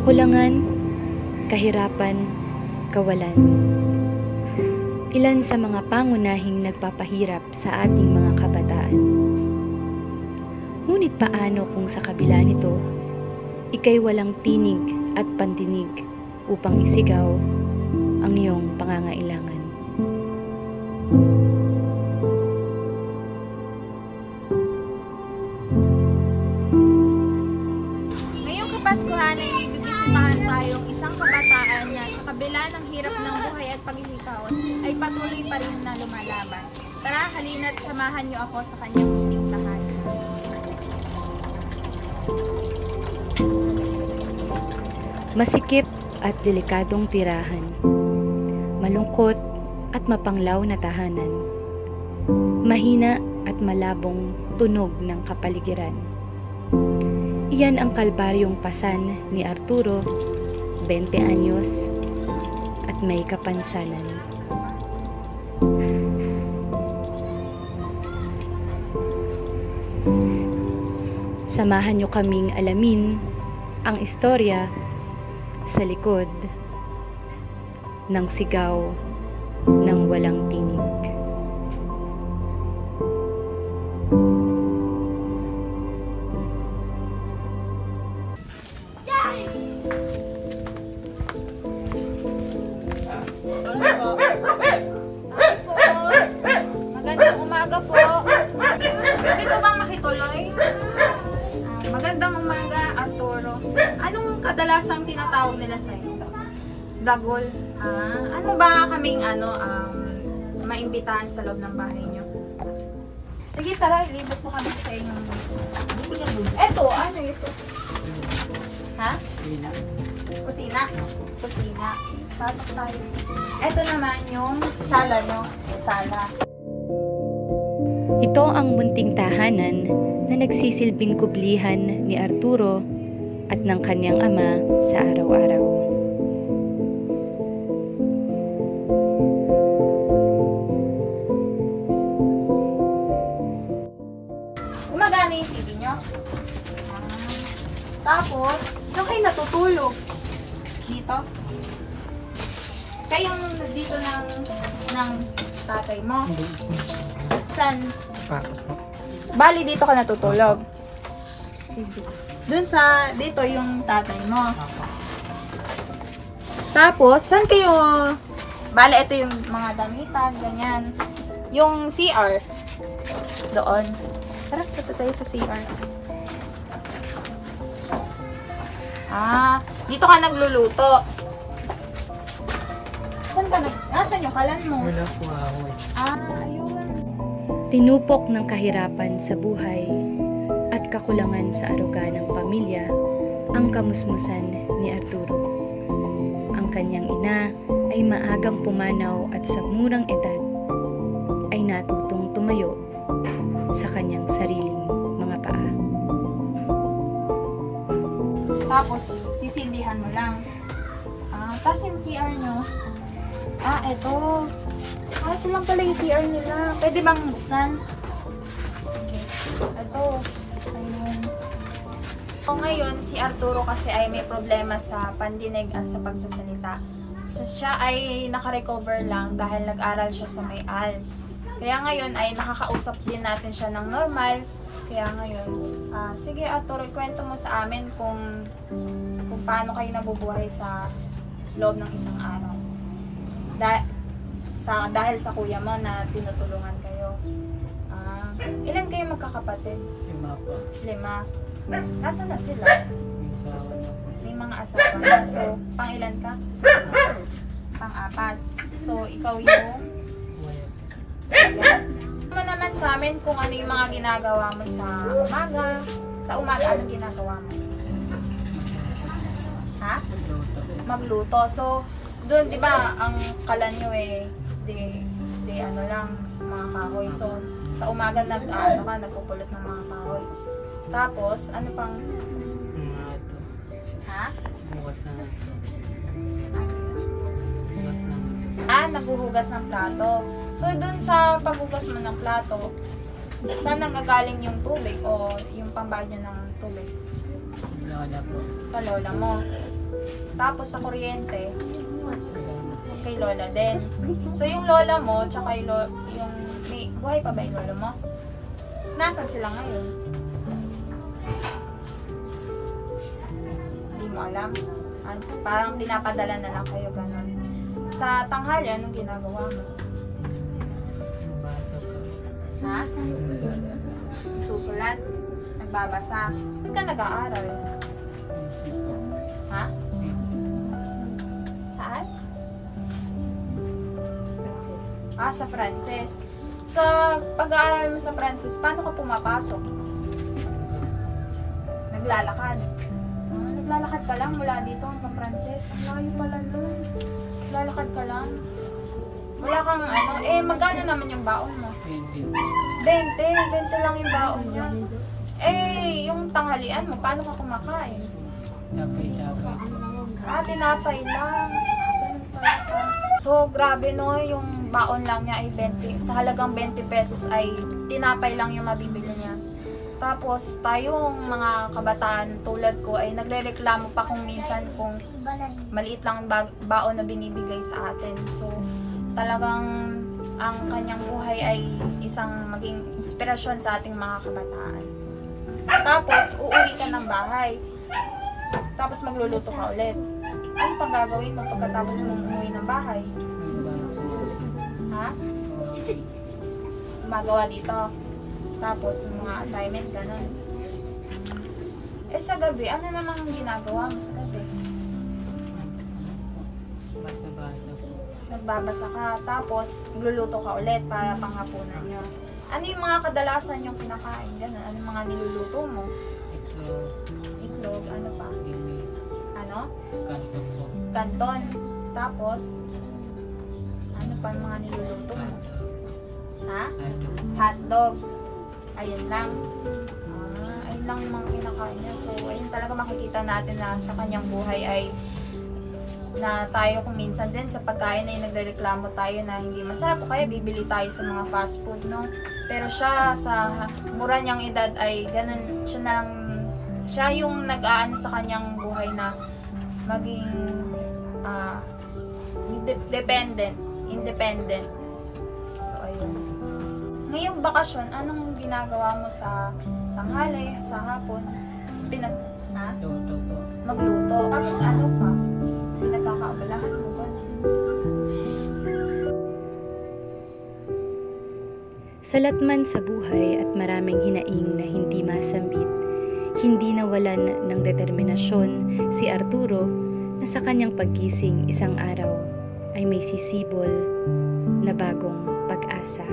Kakulangan, kahirapan, kawalan. Ilan sa mga pangunahing nagpapahirap sa ating mga kabataan. Ngunit paano kung sa kabila nito, ika'y walang tinig at pandinig upang isigaw ang iyong pangangailangan? Ngayong Kapaskuhan ay may bibisitahan tayong isang kabataan na sa kabila ng hirap ng buhay at paghihikaos ay patuloy pa rin na lumalaban. Tara, halina't samahan niyo ako sa kanyang munting tahanan. Masikip at delikadong tirahan, malungkot at mapanglaw na tahanan, mahina at malabong tunog ng kapaligiran. Iyan ang kalbaryong pasan ni Arturo, 20 anyos, at may kapansanan. Samahan niyo kaming alamin ang istorya sa likod ng sigaw ng walang tinig. Magandang umaga po. Pwede po bang makituloy? Magandang umaga, Arturo. Anong kadalasang tinatawag nila sa'yo? Dagol. Ano ba kaming maimbitahan sa loob ng bahay niyo? Sige, tara, ilibot mo kami sa inyong... Eto, ano ito? Ha? Sina. Kusina. Kusina. Pasok tayo. Eto naman yung sala nyo. Sala. Ito ang munting tahanan na nagsisilbing kublihan ni Arturo at ng kanyang ama sa araw-araw. Gumagana yung TV nyo? Tapos, saan kayo natutulog? Dito? Kayong dito ng tatay mo? Saan? Bali, dito ka natutulog. Dun sa, dito yung tatay mo. Tapos, saan kayo, bali, ito yung mga damitan, ganyan. Yung CR, doon. Tara, punta tayo sa CR. Dito ka nagluluto. Saan yung kalan mo? Wala po ako eh. Ayun. Tinupok ng kahirapan sa buhay at kakulangan sa aruga ng pamilya ang kamusmusan ni Arturo. Ang kanyang ina ay maagang pumanaw at sa murang edad ay natutong tumayo sa kanyang sariling mga paa. Tapos, sisindihan mo lang. Tapos yung CR nyo. Eto. Ito lang pala yung CR nila. Pwede bang buksan? Okay. Ito. Ayun. Ngayon, si Arturo kasi ay may problema sa pandinig at sa pagsasalita. Siya ay nakarecover lang dahil nag-aral siya sa may ALS. Kaya ngayon ay nakakausap din natin siya ng normal. Kaya ngayon, sige Arturo, ikwento mo sa amin kung paano kayo nabubuhay sa loob ng isang araw. Dahil sa kuya mo na tinutulungan kayo. Ilan kayo magkakapatid? 5 po. 5. Nasaan na sila? Minsan ako na po. May mga asawa na. So, pang ilan ka? Pang-4. So, ikaw yung... Wala. Ano naman sa amin kung ano yung mga ginagawa mo sa umaga? Sa umaga, anong ginagawa mo? Ha? Magluto. So, doon, di ba, ang kalan nyo di ano lang, mga kahoy. So, sa umaga nagpupulot ng mga kahoy. Tapos, ano pang, Mga ito. ha? Bukas na ito. Ano? Bukas na ito. Naghuhugas ng plato. So, dun sa paghugas mo ng plato, saan nanggagaling yung tubig o yung pambanyo ng tubig? Lola po. Sa lola mo. Tapos sa kuryente, kay lola din. So yung lola mo, tsaka yung may buhay pa ba yung lola mo? Nasaan sila ngayon? Hindi mo alam. Parang pinapadala na lang kayo ganun. Sa tanghali, anong ginagawa mo? Basa ko. Ha? Sulat. Susulat? Nagbabasa? Ba't ka nag-aaral? Isip ko. Ha? Isip. Saan? Francis. Sa Francis. Sa pag-aaral mo sa Francis, paano ka pumapasok? Naglalakad. Naglalakad ka lang mula dito hanggang Francis. Ang layo pala nun. Naglalakad ka lang. Wala kang magkano naman yung baon mo? Hindi. 20 lang yung baon niya. Yung tanghalian mo, paano ka kumakain? Tapay-tapay. Tinapay lang. Ganun pala ka. So, grabe no, yung baon lang niya ay 20. Sa halagang 20 pesos ay tinapay lang yung mabibili niya. Tapos, tayong mga kabataan tulad ko ay nagrereklamo pa kung minsan kung maliit lang ang baon na binibigay sa atin. So, talagang ang kanyang buhay ay isang maging inspirasyon sa ating mga kabataan. Tapos, uuwi ka ng bahay. Tapos, magluluto ka ulit. Ano pang gagawin mo pagkatapos mong umuwi ng bahay? Ha? Magawa dito. Tapos, mga assignment, ganun. Sa gabi, ano namang ginagawa mo sa gabi? Basa-basa ko. Nagbabasa ka, tapos magluluto ka ulit para panghapunan nyo. Ano yung mga kadalasan yung pinakain? Ganun. Ano yung mga niluluto mo? Itlog. Itlog, ano pa? Bimi. Ano? Kanto ko. Kanton. Tapos, ano pa yung mga niluluto mo? Kanto. Ha? Kanto. Hotdog. Ayun lang. Ayun lang yung mga kinakain niya. So, ayun talaga makikita natin na sa kanyang buhay ay na tayo kung minsan din sa pagkain ay nagrereklamo tayo na hindi masarap o kaya bibili tayo sa mga fast food, no? Pero siya, sa mura niyang edad ay ganun, siya yung nag-aano sa kanyang buhay na maging independent. So, ayun. Ngayong bakasyon, anong ginagawa mo sa tanghali, sa hapon? Luto ko. Magluto. Tapos ano pa? Pinagkakaabalahan mo ba? Salat man sa buhay at maraming hinaing na hindi masambit, hindi nawalan ng determinasyon si Arturo na sa kanyang paggising isang araw ay may sisibol na bagong pag-asa.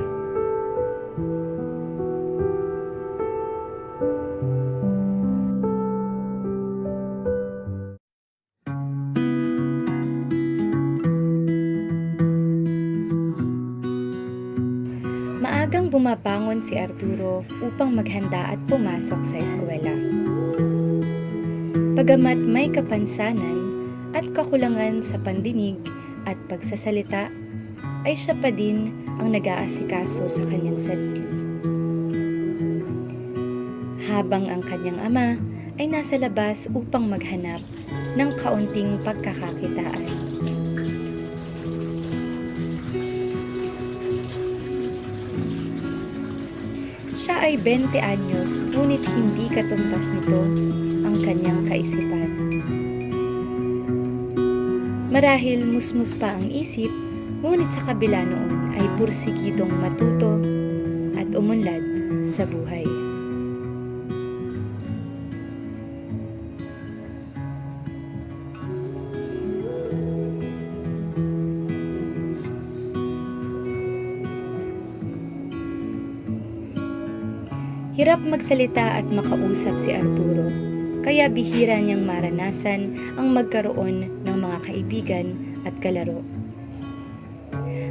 Maagang bumabangon si Arturo upang maghanda at pumasok sa eskwela. Bagamat may kapansanan at kakulangan sa pandinig at pagsasalita, ay siya pa din ang nag-aasikaso sa kanyang sarili. Habang ang kanyang ama ay nasa labas upang maghanap ng kaunting pagkakakitaan. Siya ay 20 anyos, ngunit hindi katumbas nito ang kanyang kaisipan. Marahil musmus pa ang isip, ngunit sa kabila noon ay pursigidong matuto at umunlad sa buhay. Hirap magsalita at makausap si Arturo, kaya bihira niyang maranasan ang magkaroon ng mga kaibigan at kalaro.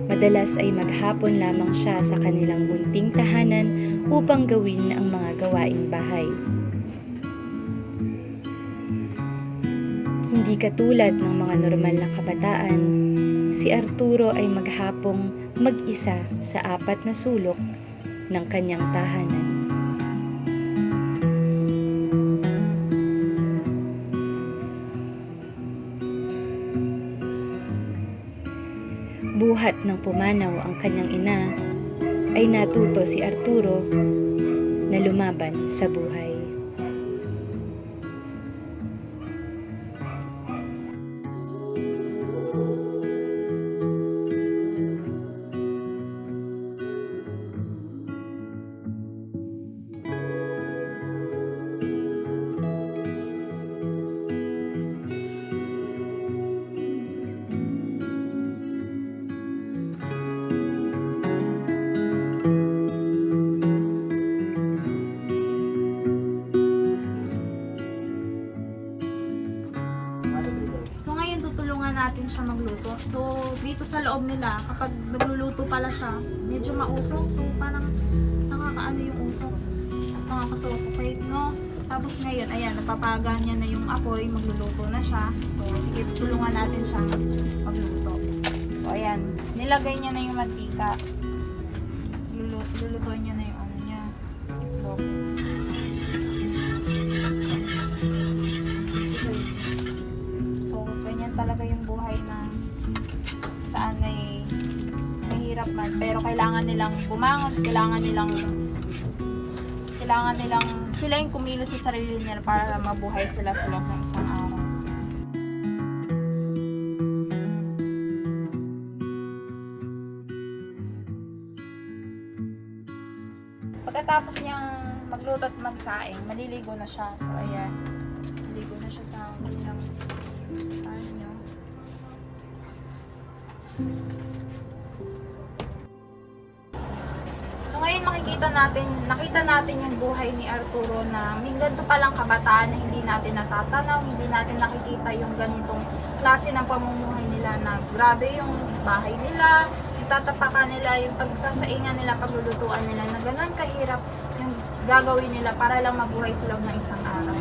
Madalas ay maghapon lamang siya sa kanilang munting tahanan upang gawin ang mga gawaing bahay. Hindi katulad ng mga normal na kabataan, si Arturo ay maghapong mag-isa sa 4 na sulok ng kanyang tahanan. buhat ng pumanaw ang kanyang ina, ay natuto si Arturo na lumaban sa buhay. So ngayon tutulungan natin siya magluto. So dito sa loob nila, kapag nagluluto pala siya, medyo mausok. So parang nakakaano yung usok. Nakaka-suffocate, no? Tapos ngayon, ayan, napapaga niya na yung apoy, magluluto na siya. So sige, tutulungan natin siya magluto. So ayan, nilagay niya na yung mantika. Lulutuin niya na yung ano niya. Itlog. So, ganyan talaga yung buhay na saan ay mahirap man. Pero kailangan nilang bumangon, kailangan nilang sila yung kumilos sa sarili nila para mabuhay sila sa loob ng isang araw. Pagkatapos niyang magluto at magsaing, maliligo na siya. So, ayan. Maliligo na siya sa kanilang banyo. So, ngayon nakita natin yung buhay ni Arturo na may ganito palang kabataan na hindi natin natatanaw, hindi natin nakikita yung ganitong klase ng pamumuhay nila na grabe yung bahay nila, yung tatapakan nila, yung pagsasaingan nila, paglulutuan nila, na ganun kahirap yung gagawin nila para lang mabuhay sa loob ng isang araw.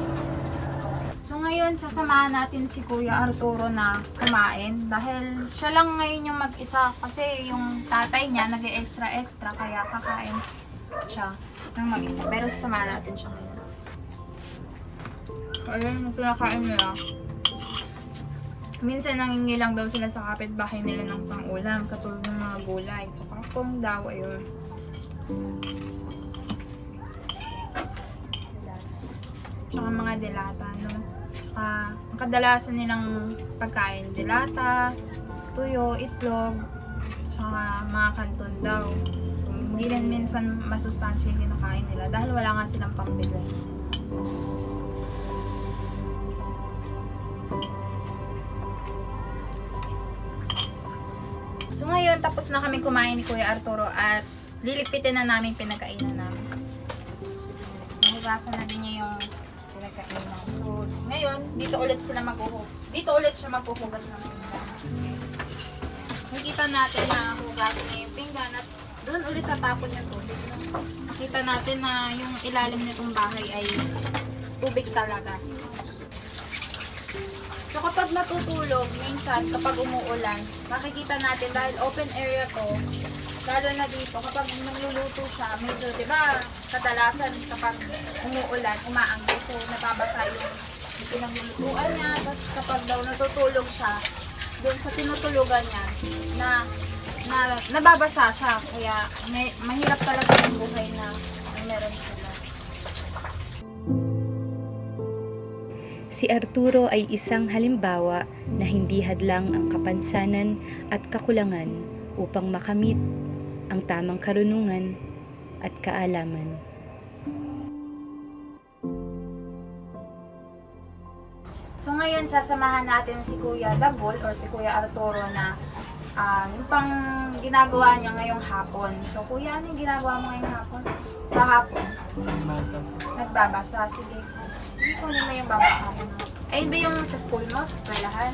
So ngayon, sasamahan natin si Kuya Arturo na kumain dahil siya lang ngayon yung mag-isa kasi yung tatay niya nag-extra kaya kakain siya ng mag-isa. Pero sasamahan natin siya ngayon. Ayun yung pinakain nila. Minsan nangingi lang daw sila sa kapitbahay nila ng pang-ulam katulad ng mga gulay. So kakong daw, ayun. Tsaka mga delata, no? Tsaka, ang kadalasan nilang pagkain, delata, tuyo, itlog, tsaka mga kanton daw. So, hindi rin minsan masustansya yung kinakain nila dahil wala nga silang pambili. So, ngayon, tapos na kami kumain ni Kuya Arturo at lilipitin na namin pinagkainan namin. Nahugasan na din niya yung pinagkainan. So, ngayon, dito ulit siya maghuhugas ng pinggan. Nakita natin na hugasan niya yung pinggan at doon ulit tatapon yung tubig. Nakita natin na yung ilalim nitong bahay ay tubig talaga. So, kapag natutulog, minsan, kapag umuulan, makikita natin dahil open area to, lalo na dito, kapag nagluluto siya, medyo, di ba, kadalasan kapag umuulan, umaangay, so nababasa yung pinaglulutuan niya, tapos kapag daw natutulog siya, doon sa tinutulugan niya, na nababasa siya, kaya mahirap talaga yung buhay na meron sila. Si Arturo ay isang halimbawa na hindi hadlang ang kapansanan at kakulangan upang makamit ang tamang karunungan at kaalaman. So ngayon, sasamahan natin si Kuya Dagol or si Kuya Arturo na yung pang ginagawa niya ngayong hapon. So Kuya, ano yung ginagawa mo ngayong hapon? Sa hapon? Nagbabasa. Sige. Sige, kunin mo yung babasahin mo. Ayun ba yung sa school mo? Sa eskwelahan?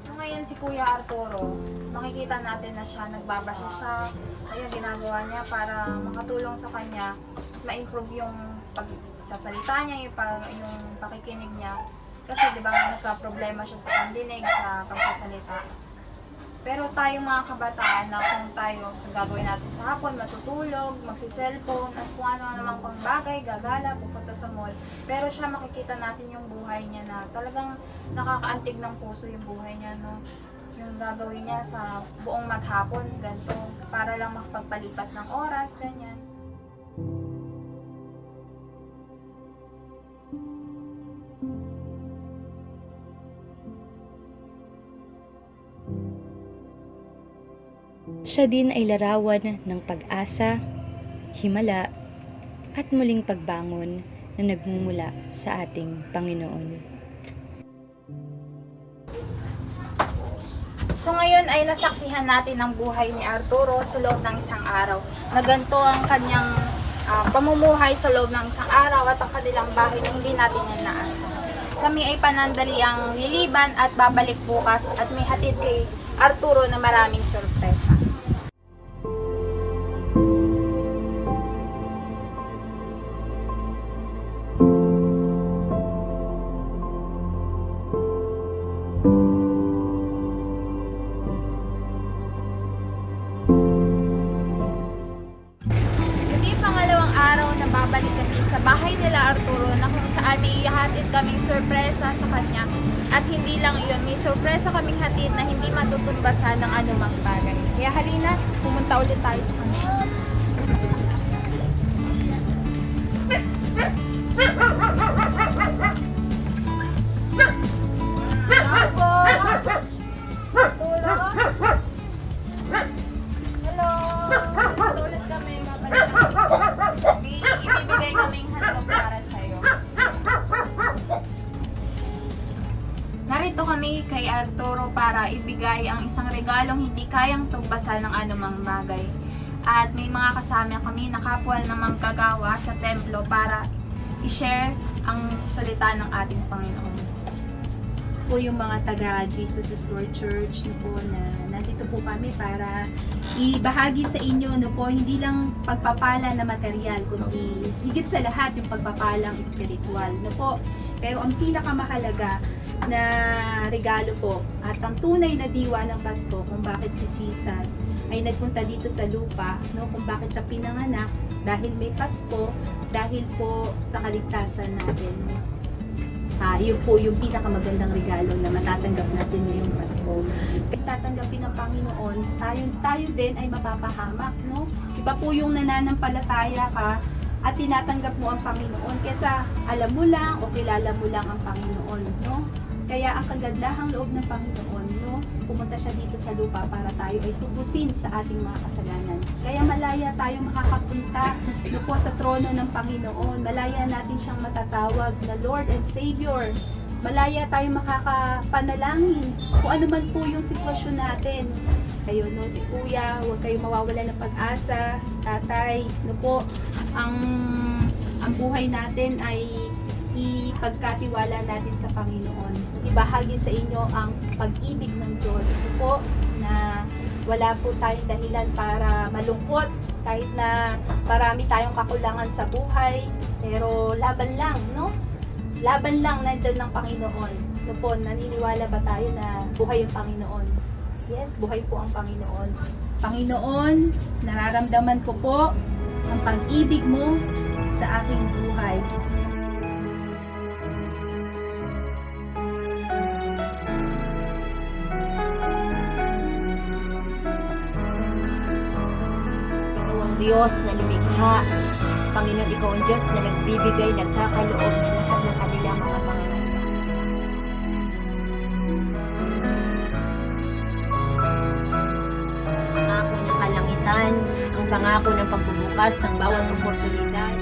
So ngayon si Kuya Arturo, makikita natin na siya, nagbabasa siya. Ayun, ginagawa niya para makatulong sa kanya, ma-improve yung pagsasalita niya, yung pakikinig niya. Kasi di ba nagka-problema siya sa pandinig, sa pagsasalita. Pero tayong mga kabataan na kung tayo sa gagawin natin sa hapon, matutulog, magsiselfone, at kung ano namang pang bagay, gagala, pupunta sa mall. Pero siya makikita natin yung buhay niya na talagang nakakaantig ng puso yung buhay niya, no? Yung gagawin niya sa buong maghapon, ganito, para lang makapagpalipas ng oras, ganyan. Siya din ay larawan ng pag-asa, himala, at muling pagbangon na nagmumula sa ating Panginoon. So ngayon ay nasaksihan natin ang buhay ni Arturo sa loob ng isang araw. Na ganito ang kanyang pamumuhay sa loob ng isang araw at ang kanilang bahay na hindi natin yan naasahan. Kami ay panandali ang liliban at babalik bukas at may hatid kay Arturo na maraming sorpresa. Pangalawang araw na babalik kami sa bahay nila Arturo na kung saan may ihatid kaming sorpresa sa kanya. At hindi lang iyon, may sorpresa kaming hatid na hindi matutumbasan ng anumang bagay. Kaya halina, pumunta ulit tayo sa kanya. Ako! Arturo! Hello! Pumunta ulit kami, mabalik kami. Ibibigay kaming handog para sa'yo. Narito kami kay Arturo para ibigay ang isang regalong hindi kayang tugbasan ng anumang bagay. At may mga kasama kami na kapwa na manggagawa sa templo para i-share ang salita ng ating Panginoon. Po yung mga taga Jesus is Lord Church no po, na nandito po kami para ibahagi sa inyo no po, hindi lang pagpapala na material kundi higit sa lahat yung pagpapalang spiritual no po. Pero ang pinakamahalaga na regalo po at ang tunay na diwa ng Pasko kung bakit si Jesus ay nagpunta dito sa lupa, no, kung bakit siya pinanganak, dahil may Pasko, dahil po sa kaligtasan natin. Yun po yung pinakamagandang regalo na matatanggap natin ngayong Pasko. Tatanggapin ng Panginoon, tayo din ay mapapahamak, no? Iba po yung nananampalataya ka at tinatanggap mo ang Panginoon kaysa alam mo lang o kilala mo lang ang Panginoon, no? Kaya ang kagandahang loob ng Panginoon, no? Pumunta siya dito sa lupa para tayo ay tubusin sa ating mga kasalanan. Kaya malaya tayo makakapunta no po sa trono ng Panginoon. Malaya natin siyang matatawag na Lord and Savior. Malaya tayo makakapanalangin kung ano man po yung sitwasyon natin. Kayo, no, si Kuya, huwag kayo mawawala ng pag-asa, si Tatay, no po, ang buhay natin ay ipagkatiwala natin sa Panginoon. Ibahagi sa inyo ang pag-ibig ng Diyos po, na wala po tayong dahilan para malungkot kahit na marami tayong kakulangan sa buhay, pero laban lang, no? Laban lang nandyan ng Panginoon. No po, naniniwala ba tayo na buhay yung Panginoon? Yes, buhay po ang Panginoon. Panginoon, nararamdaman ko po ang pag-ibig mo sa aking buhay. Diyos na lumikha. Panginoon, ikaw ang Diyos na nagbibigay, nagkakaloob ng lahat ng kanilang mga pangangailangan. Pangako ng kalangitan, ang pangako ng pagbubukas ng bawat oportunidad.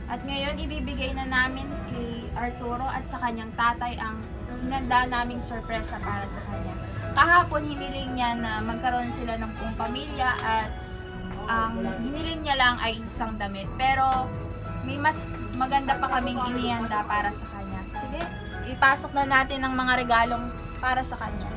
At ngayon, ibibigay na namin kay Arturo at sa kanyang tatay ang hinanda naming sorpresa para sa kanya. Kahapon, hiniling niya na magkaroon sila ng buong pamilya at ang hiniling niya lang ay isang damit. Pero may mas maganda pa kaming inihanda para sa kanya. Sige, ipasok na natin ang mga regalong para sa kanya.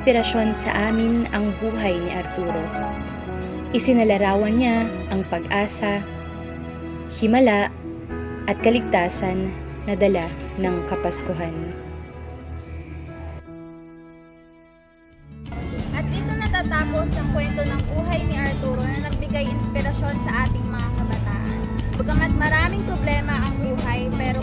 inspirasyon sa amin ang buhay ni Arturo. Isinalarawan niya ang pag-asa, himala, at kaligtasan na dala ng Kapaskuhan. At dito natatapos ang kwento ng buhay ni Arturo na nagbigay inspirasyon sa ating mga kabataan. Bagamat maraming problema ang buhay, pero